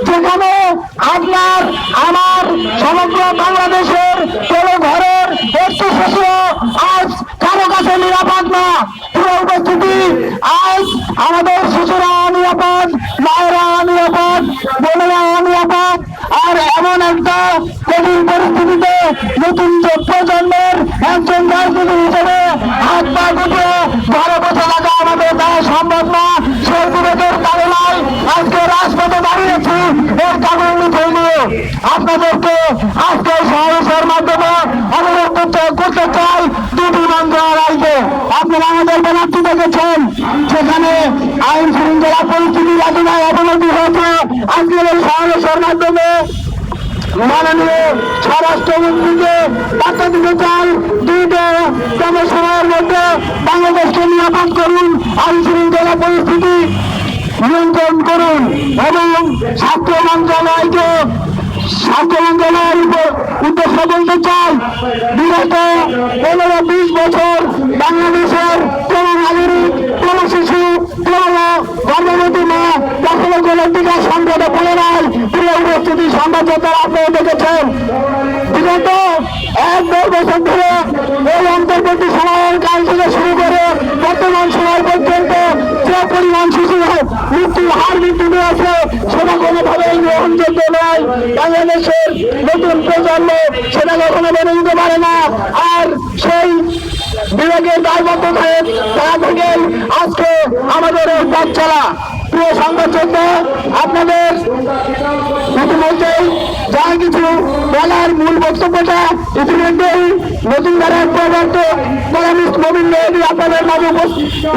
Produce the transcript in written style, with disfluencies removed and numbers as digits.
যেখানে আপনার আমার সমগ্র বাংলাদেশের কোনো ঘরের একটু শিশু আজ কারো কাছে নিরাপদ না। পুরো উপস্থিতি আজ আমাদের শিশুরা নিরাপদ, মায়েরা নিরাপদ, বোনেরা নিরাপদ। আর এমন একটা কঠিন পরিস্থিতিতে নতুন প্রজন্মের একজন রাজনীতি হিসেবে হাত পা গুটিয়ে ঘরে বসে থাকা আমাদের দ্বারা সম্ভব না। সেই বিবেকের কারণেই আজকে রাজপথে দাঁড়িয়েছি এর কারণ মিছিল নিয়ে। আপনাদেরকে আজকে সমাবেশের মাধ্যমে অনুরোধ করতে চাই দুটি মন্ত্রণালয়কে। আপনারা আমাদের ব্যানারটি দেখেছেন, সেখানে আইন শৃঙ্খলা পরিস্থিতি এতটাই অবনতি হয়েছে। আজকের এই সমাবেশের মাধ্যমে মাননীয় স্বরাষ্ট্রমন্ত্রীকে বার্তা দিতে চান, দুইটা সময়ের মধ্যে বাংলাদেশকে নিরাপদ করুন, আইন শৃঙ্খলা পরিস্থিতি নিয়ন্ত্রণ করুন এবং স্বাস্থ্য মন্ত্রণালয়ের উদ্দেশ্য বলতে চাই, বিগত 15-20 বছর বাংলাদেশের কোন নাগরিক, কোন শিশু, কোন গর্ভবতী মা কখনো কোন টিকা সংকটে পড়ে নাই। প্রিয় উপস্থিতি সংবাদদাতা, আপনারা দেখেছেন বিগত 1-1.5 বছর ধরে এই অন্তর্বর্তী সময়কাল থেকে শুরু করে বর্তমান সময় পর্যন্ত যে পরিমাণ শিশুর মৃত্যুর হার বৃদ্ধি পেয়েছে সেটা কোনোভাবেই গ্রহণযোগ্য নয়। বাংলাদেশের নতুন প্রজন্ম সেটা কখনো মেনে নিতে পারে না। আর সেই বিবেকের দায়বদ্ধতায় তারা থেকে আজকে আমাদের এই পথ চলা। প্রিয় সংবাদ যোদ্ধা, আপনাদের ইতিমধ্যেই যা কিছু বলার মূল বক্তব্যটা ইতিমধ্যেই নতুন ধারার প্রবর্তক কলামিস্ট মোবিন মেহেদী আপনাদের মাঝে